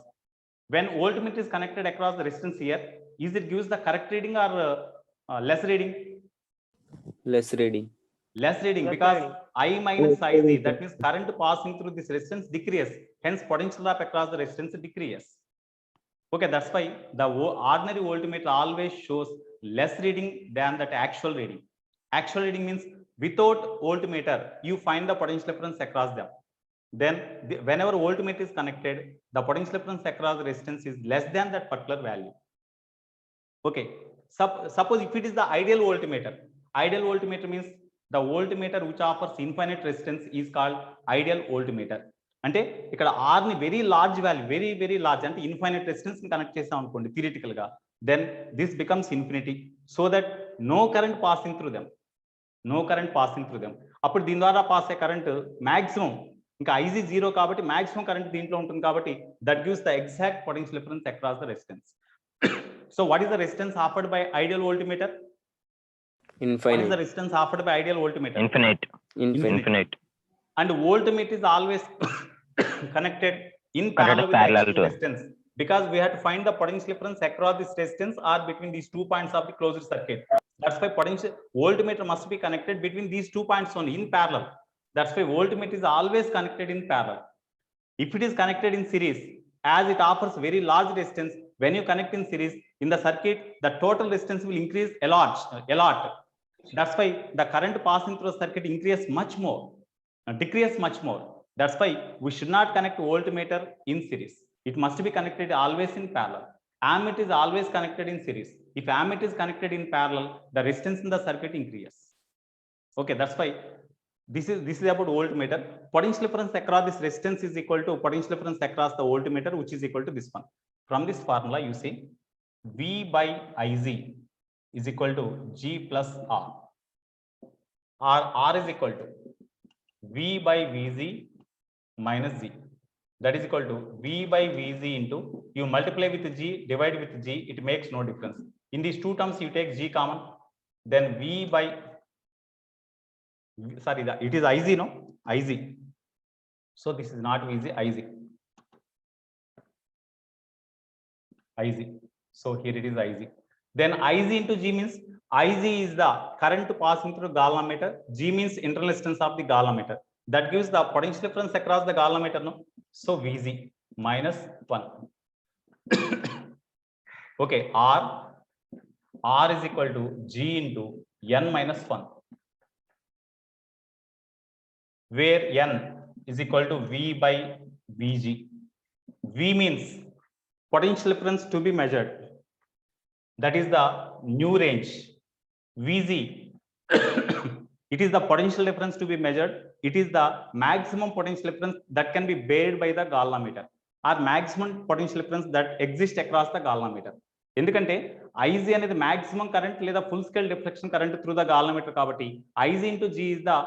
When voltmeter is connected across the resistance here, is it gives the correct reading or less reading? Less reading. Less reading because I minus Iz, that means current passing through this resistance decreases. Hence, potential drop across the resistance decreases. Okay, that's why the ordinary voltmeter always shows less reading than that actual reading. Actual reading means without voltmeter, you find the potential difference across them. Then, whenever voltmeter is connected, the potential difference across the resistance is less than that particular value. Okay, suppose if it is the ideal voltmeter means the voltmeter which offers infinite resistance is called ideal voltmeter. అంటే ఇక్కడ R ని very large value very large అంటే infinite resistance ని connect చేస్తాం అనుకోండి theoretical గా, then this becomes infinity so that no current passing through them, అప్పుడు దీని ద్వారా పాస్ అయ్యే కరెంట్ మాక్సిమం, ఇంకా Iz 0 కాబట్టి మాక్సిమం కరెంట్ దీంట్లో ఉంటుంది కాబట్టి that gives the exact potential difference across the resistance. So what is the resistance offered by ideal voltmeter? Infinite. What is the resistance offered by ideal voltmeter? Infinite. And voltmeter is always connected in parallel with the resistance because we have to find the potential difference across this resistance or between these 2 points of the closed circuit. That's why voltmeter must be connected between these 2 points only in parallel. That's why voltmeter is always connected in parallel. If it is connected in series, as it offers very large resistance, when you connect in series in the circuit, the total resistance will increase a lot. That's why the current passing through the circuit decreases much more. That's why we should not connect voltmeter in series. It must be connected always in parallel. Ammeter is always connected in series. If ammeter is connected in parallel, the resistance in the circuit increases. Okay, that's why this is about voltmeter. Potential difference across this resistance is equal to potential difference across the voltmeter, which is equal to this one. From this formula, you see V by Iz is equal to G plus R. R is equal to V by Vz minus Z. That is equal to V by Vz into, you multiply with G, divide with G, it makes no difference. In these two terms, you take G common, then V by, sorry, it is Iz, no? Iz. So this is not Vz, Iz. Iz. So here it is Iz. Then Iz into G means, Iz is the current passing through galvanometer. G means internal resistance of the galvanometer. That gives the potential difference across the galvanometer, no? So Vz minus 1. Okay, R is equal to G into N minus 1, where N is equal to V by Vg. V means potential difference to be measured. That is the new range. Vz, it is the potential difference to be measured. It is the maximum potential difference that can be bared by the galvanometer, or maximum potential difference that exists across the galvanometer. ఎందుకంటే Iz అనేది maximum current లేదా full scale deflection current through the galvanometer కాబట్టి Iz into G is the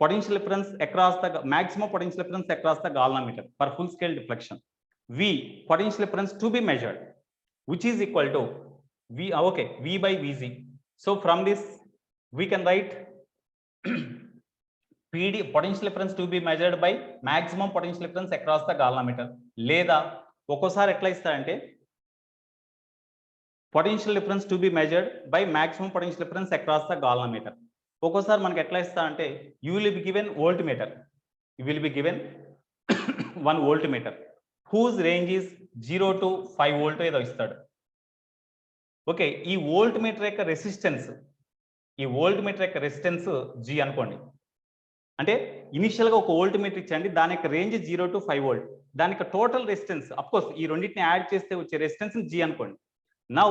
potential difference across the maximum potential difference across the galvanometer for full scale deflection. V, potential difference to be measured, which is equal to V, okay, V by Vz. So from this we can write PD, potential difference to be measured by maximum potential difference across the galvanometer. లేదా ఒక్కోసారి ఎట్లా ఇస్తారంటే potential difference to be measured by maximum potential difference across the galvanometer. ఒక్కోసారి మనకి ఎట్లా ఇస్తారంటే you will be given voltmeter. You will be given one voltmeter whose range is 0 to 5 volt ఏదో ఇస్తాడు. ఓకే, ఈ వోల్ట్మీటర్ యొక్క రెసిస్టెన్స్, G అనుకోండి. అంటే ఇనిషియల్ గా ఒక వోల్ట్మీటర్ ఇచ్చండి, దాని యొక్క రేంజ్ 0 to 5 volt. దాని యొక్క టోటల్ రెసిస్టెన్స్, అఫ్ కోర్స్ ఈ రెండింటిని యాడ్ చేస్తే వచ్చే రెసిస్టెన్స్ G అనుకోండి. Now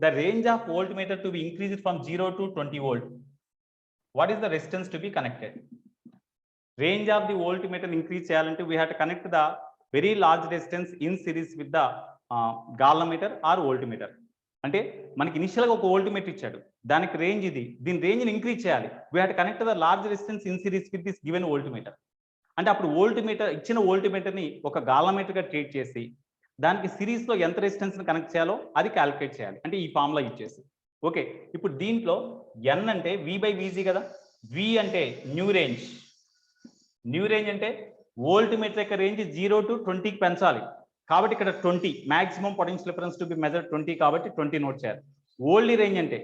the range of voltmeter to be increased from 0 to 20 volt. What is the resistance to be connected? Range of the voltmeter increase చేయాలంటే we have to connect the very large resistance in series with the galvanometer or voltmeter. అంటే మనకి initial గా ఒక voltmeter ఇచ్చాడు, దానికి range ఇది, దీని range ని ఇంక్రీజ్ చేయాలి. We have to connect the large resistance in series with this given voltmeter. అంటే అప్పుడు వోల్ట్మీటర్ ఇచ్చిన వోల్ట్మీటర్ ని ఒక గాల్వమీటర్ గా ట్రీట్ చేసి దానికి సిరీస్ లో ఎంత రెసిస్టెన్స్ ని కనెక్ట్ చేయాలో అది క్యాలిక్యులేట్ చేయాలి, అంటే ఈ ఫార్ములా ఇచ్చేసి. ఓకే, ఇప్పుడు దీంట్లో N అంటే V by Vz కదా, V అంటే న్యూ రేంజ్. న్యూ రేంజ్ అంటే వోల్ట్మీటర్ యొక్క రేంజ్ 0 to 20కి పెంచాలి కాబట్టి ఇక్కడ 20, maximum potential difference to be measure 20 కాబట్టి 20 నోట్ చేయాలి. ఓల్డ్ రేంజ్ అంటే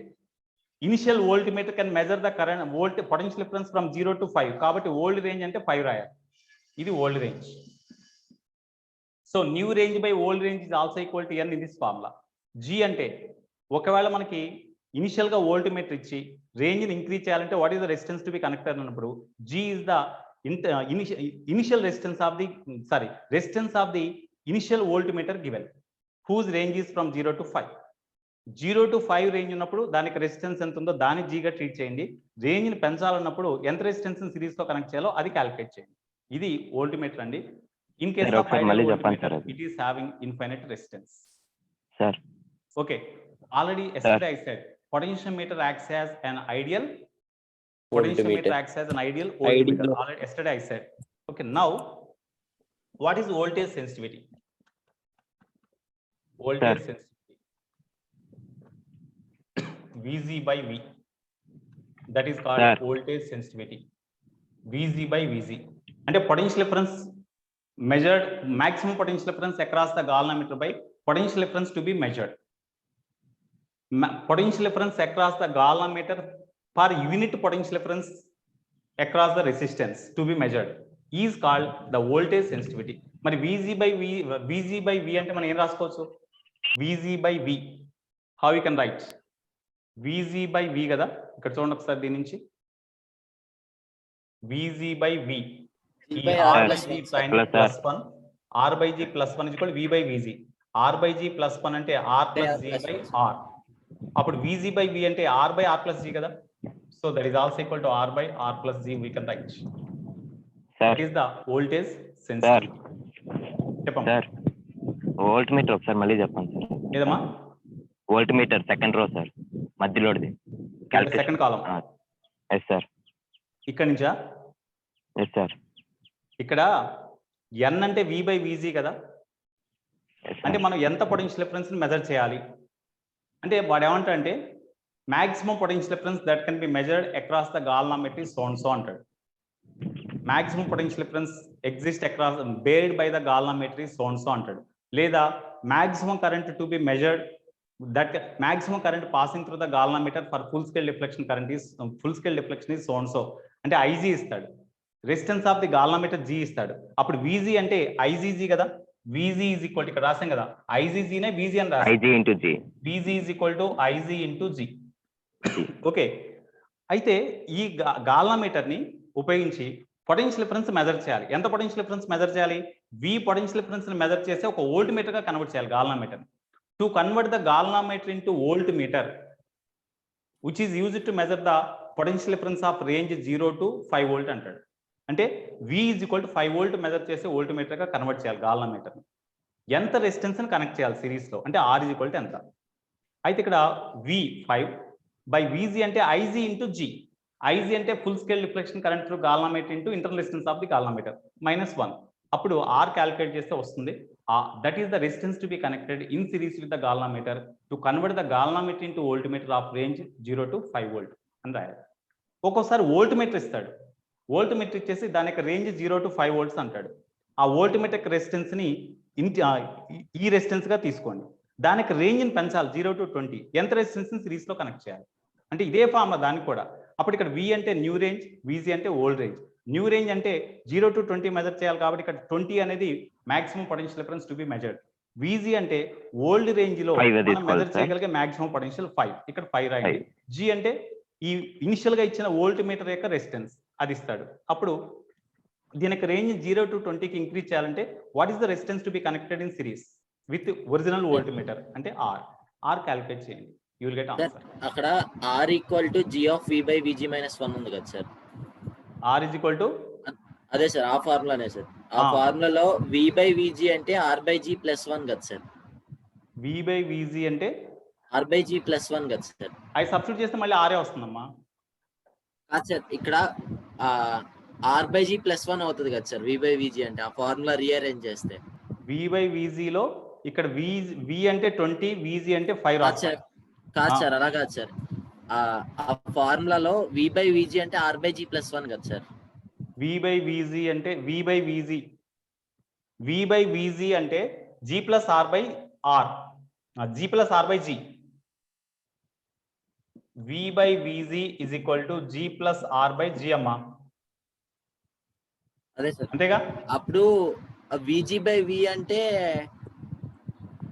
initial voltmeter can measure the current potential difference from 0 to 5 కాబట్టి ఓల్డ్ రేంజ్ అంటే 5 రాయాలి. ఇది old range. So new range by old range is also equal to N in this formula. G అంటే ఒకవేళ మనకి initial గా voltmeter ఇచ్చి range ని ఇంక్రీజ్ చేయాలంటే what is the resistance to be connected అన్నప్పుడు G is the initial resistance of the resistance of the initial voltmeter given whose range is from 0 to 5. 0 to 5 range ఉన్నప్పుడు దానికి resistance ఎంత ఉందో దాన్ని G గా treat చేయండి. Range ని పెంచాలన్నప్పుడు ఎంత రెసిస్టెన్స్ ని సిరీస్ తో కనెక్ట్ చేయాలో అది క్యాలిక్యులేట్ చేయండి. ఇది వోల్ట్మీటర్ అండి. In case of it is having infinite resistance. Sir okay, already yesterday I said potentiometer acts as an ideal potentiometer acts as an ideal voltmeter. Already yesterday I said. Okay, now what is voltage sensitivity? Voltage sensitivity Vz by V, that is called voltage sensitivity. Vz by Vz అంటే potential difference measured, maximum potential difference across the galvanometer by potential difference to be measured. Potential difference across the galvanometer per unit potential difference across the resistance to be measured is called the voltage sensitivity. మరి Vz by V అంటే మనం ఏం రాసుకోవచ్చు? Vz by V, how you can write? Vz by V కదా, ఇక్కడ చూడండి ఒకసారి దీని నుంచి. Vz by V, R by G plus 1, R by G plus 1 is equal to V by Vz. R by G plus 1 అంటే R plus G by R. అప్పుడు Vz by V అంటే R by R plus G కదా. So that is also equal to R by R plus G we can write. Sir. That is the voltage sensitivity. చెప్పమ్మా. Sir volt meter ఒకసారి మళ్ళీ చెప్పండి sir. ఏదమ్మా? Volt meter second row sir, మధ్యలోది. Second column. Yes sir. ఇక్కడ నుంచా? Yes sir. ఇక్కడ N అంటే వి బై విజీ కదా, అంటే మనం ఎంత పొటెన్షియల్ డిఫరెన్స్ మెజర్ చేయాలి అంటే వాడు ఏమంటాడు అంటే maximum potential difference that can be measured across the galvanometer so and so అంటాడు. Maximum potential difference exist across bared by the galvanometer so and so అంటాడు. లేదా maximum current to be measured that maximum current passing through the galvanometer for full scale deflection current is full scale deflection is so and so అంటే I G ఇస్తాడు. Resistance of the galvanometer G ఇస్తాడు. అప్పుడు విజీ అంటే IgG కదా, విజీ is equal to ఇక్కడ రాసాం కదా ఐజీజీనే V G అని రాసాం. I G into G. V G is equal to I G into G. Okay, అయితే ఈ గాల్వామీటర్ ని ఉపయోగించి పొటెన్షియల్ డిఫరెన్స్ మెజర్ చేయాలి. ఎంత పొటెన్షియల్ డిఫరెన్స్ మెజర్ చేయాలి? వి పొటెన్షియల్ డిఫరెన్స్ ని మెజర్ చేసి ఒక వోల్ట్ మీటర్ గా కన్వర్ట్ చేయాలి galvanometer. To convert the galvanometer into volt meter which is used to measure the potential difference of range 0 to 5 volt అంటాడు. అంటే V is equal to 5 volt measure చేసి volt meter గా convert చేయాలి galvanometer. ఎంత resistance ని connect చేయాలి series లో అంటే ఆర్ ఈజ్ ఈక్వల్ టు ఎంత. అయితే ఇక్కడ వి 5 బై విజీ అంటే ఐజీ ఇంటూ జీ. ఐజీ అంటే full scale deflection current through galvanometer into internal resistance of the galvanometer -1. అప్పుడు ఆర్ క్యాలిక్యులేట్ చేస్తే వస్తుంది. That is the resistance to be connected in series with the galvanometer to convert the galvanometer into volt meter of range 0 to 5 volt అని రాయాలి. ఒక్కోసారి volt meter ఇస్తాడు. Volt meter ఇచ్చేసి దాని యొక్క రేంజ్ 0 to 5 వోల్ట్స్ అంటాడు. ఆ వోల్ట్ మీటర్ రెసిస్టెన్స్ ని ఈ రెసిస్టెన్స్ గా తీసుకోండి. దానికి రేంజ్ ని పెంచాలి 0 to 20. ఎంత రెసిస్టెన్స్ ని సిరీస్ లో కనెక్ట్ చేయాలి అంటే ఇదే ఫార్మ్ దానికి కూడా. అప్పుడు ఇక్కడ వి అంటే న్యూ రేంజ్, విజీ అంటే ఓల్డ్ రేంజ్. న్యూ రేంజ్ అంటే 0 to 20 మెజర్ చేయాలి కాబట్టి ఇక్కడ 20 అనేది maximum potential difference to be measured. V G అంటే ఓల్డ్ రేంజ్ లో మనం మెజర్ చేయగలిగే మాక్సిమం పొటెన్షియల్ 5, ఇక్కడ 5 రాయండి. జీ అంటే ఈ ఇనిషియల్ గా ఇచ్చిన వోల్ట్ మీటర్ యొక్క రెసిస్టెన్స్ అది ఇస్తాడు. అప్పుడు దీనికి రేంజ్ 0 to 20కి ఇంక్రీజ్ చేయాలంటే what is the resistance to be connected in series with original volt meter అంటే ఆర్ క్యాలిక్యులేట్ చేయండి. You will get answer. అక్కడ R equal to G of V by V G -1 ఉంది కదా sir. R is equal to అదే sir ఆ ఫార్ములానే sir. ఆ ఫార్ములాలో వి by V G అంటే ఆర్ బై జీ +1 కదా సార్. వి బై విజీ అంటే ఆర్ బై జీ +1 కదా సార్. అవి సబ్స్టిట్యూట్ చేస్తే మళ్ళీ ఆరే వస్తుందమ్మా. కాదు సార్, ఇక్కడ ఆర్ బై జీ +1 అవుతుంది కదా సార్ వి బై విజీ అంటే. ఆ ఫార్ములా రీఅరేంజ్ చేస్తే వి బై విజీలో ఇక్కడ వి అంటే 20, విజీ అంటే 5 రాస్తారు. కాదు సార్, అలా కాదు సార్. ఆ ఫార్ములాలో వి బై విజీ అంటే ఆర్ బై జీ +1 కదా సార్. వి బై విజీ అంటే వి బై విజీ అంటే G plus R by R, G plus R by G. V by V G is equal to G plus R by G అమ్మా. అదే sir, అంతేగా. అప్పుడు V G by V అంటే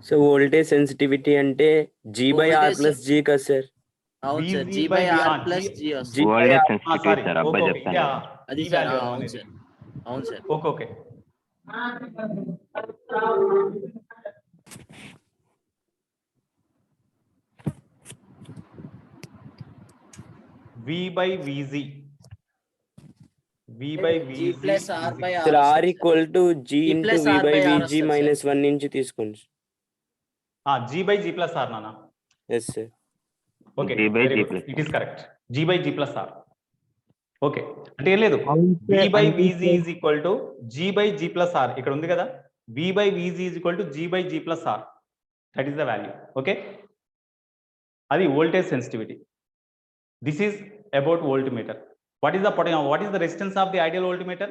so voltage sensitivity అంటే G by R plus G కదా sir. అవును sir, G by R plus G వస్తుంది. Voltage sensitivity sir అబ్బాయి చెప్తాను. అది సార్, అవును సార్, అవును sir. Okay okay. V by V G plus R by R. Sir R equal to G into V by V G -1 నుంచి తీసుకోండి. G by G plus R నానా. Yes sir. Okay, it is correct. G by G plus R. Okay, అంటే ఏం లేదు, V by V G is equal to G by G plus R ఇక్కడ ఉంది కదా. V by V G is equal to G by G plus R, that is the value. Okay, అది voltage sensitivity. This is about volt meter. What is the resistance of the ideal voltmeter?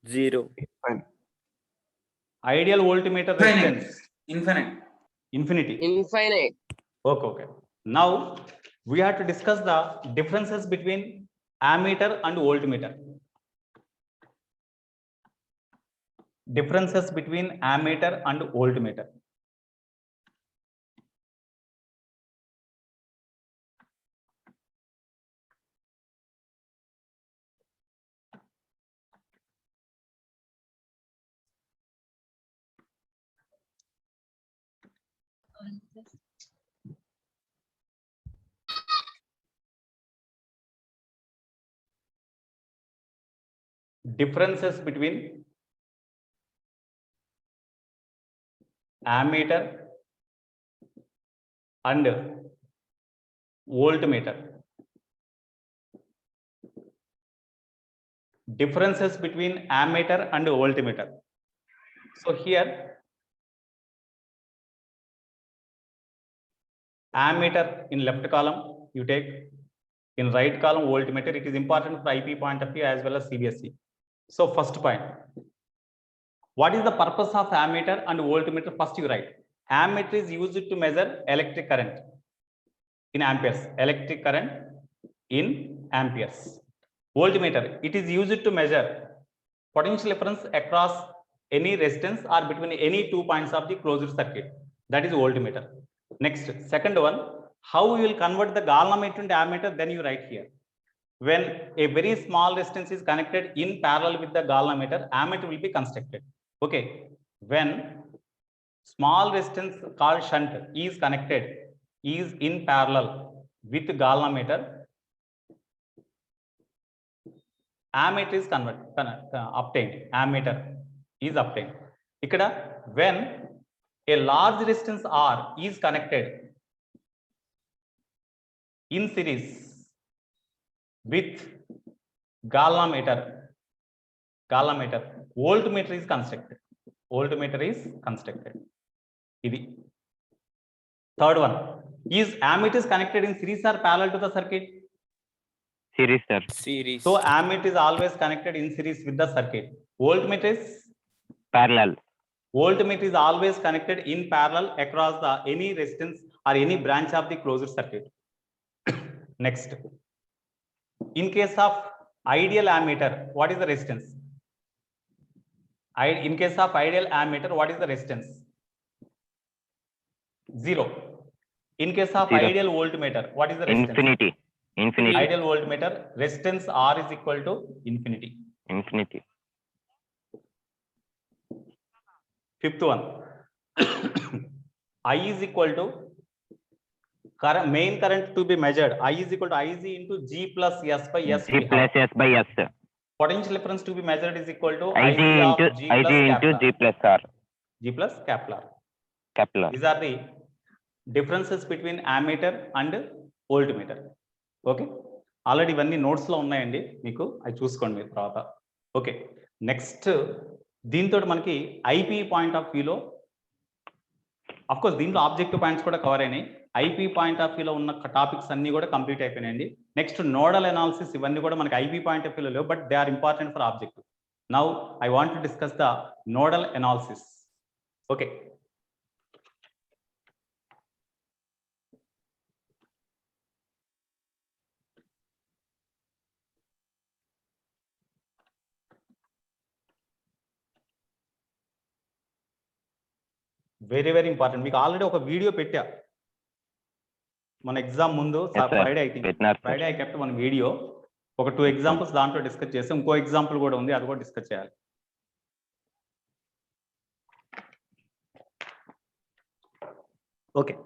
0. Ideal voltmeter resistance Infinity. infinity. Okay. Now we have to discuss the differences between ammeter and voltmeter. Differences between ammeter and voltmeter. differences between ammeter and voltmeter. Differences between ammeter and voltmeter. So here ammeter in left column you take, in right column voltmeter. It is important for IP point of view as well as CBSE. So first point, what is the purpose of ammeter and voltmeter? First you write, ammeter is used to measure electric current in amperes, electric current in amperes. Voltmeter, it is used to measure potential difference across any resistance or between any 2 points of the closed circuit. That is voltmeter. Next, second one, how you will convert the Gall-meter into ammeter? Then you write here, when a very small resistance is connected in parallel with the Gall-meter, ammeter will be constructed. Okay, when small resistance called shunt is connected, is in parallel with Gall-meter, ammeter is obtained. Ammeter is obtained. Ikkada when a large resistance R is connected in series with Gall-meter, voltmeter is constructed. Voltmeter is constructed. Idi. Third one, is ammeter is connected in series or parallel to the circuit? Series, sir. Series. So ammeter is always connected in series with the circuit. Voltmeter is Parallel. Voltmeter is always connected in parallel across the any resistance or any branch of the closed circuit. Next, in case of ideal ammeter, what is the resistance? In case of ideal ammeter, what is the resistance? 0. In case of Zero. ideal voltmeter, what is the resistance? Infinity. Infinity. Ideal voltmeter resistance R is equal to infinity. Infinity. Fifth one, I is equal to current, main current to be measured. I is equal to IC into G plus S by S. G plus S by S. Potential difference to be measured is equal to IG into of G IG plus into capital G plus R. G plus capital. Kepler. These are the differences between ammeter and voltmeter. Okay, already ఇవన్నీ notes లో ఉన్నాయండి, మీకు అవి చూసుకోండి మీరు తర్వాత. Okay, next దీంతో మనకి ఐపీ పాయింట్ ఆఫ్ వ్యూలో అఫ్ కోర్స్ దీంట్లో ఆబ్జెక్టివ్ పాయింట్స్ కూడా కవర్ అయినాయి. ఐపీ పాయింట్ ఆఫ్ వ్యూలో ఉన్న టాపిక్స్ అన్ని కూడా కంప్లీట్ అయిపోయినాయండి. నెక్స్ట్ నోడల్ అనాలిసిస్ ఇవన్నీ కూడా మనకి ఐపీ పాయింట్ ఆఫ్ వ్యూలో లేవు, but they are important for objective. Now I want to discuss the nodal analysis. Okay, very very important. మీకు ఆల్రెడీ ఒక వీడియో పెట్టా మన ఎగ్జామ్ ముందు, Friday I think, Friday I kept మన వీడియో. ఒక 2 examples దాంట్లో డిస్కస్ చేస్తాం. ఇంకో ఎగ్జాంపుల్ కూడా ఉంది, అది కూడా డిస్కస్ చేయాలి. Okay,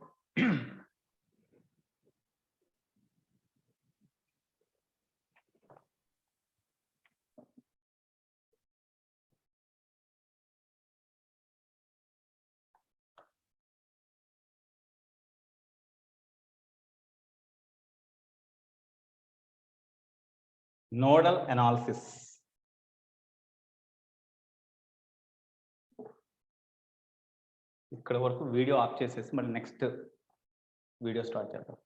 nodal analysis. ఇక్కడ వరకు వీడియో ఆఫ్ చేసేసి మళ్ళీ నెక్స్ట్ వీడియో స్టార్ట్ చేద్దాం.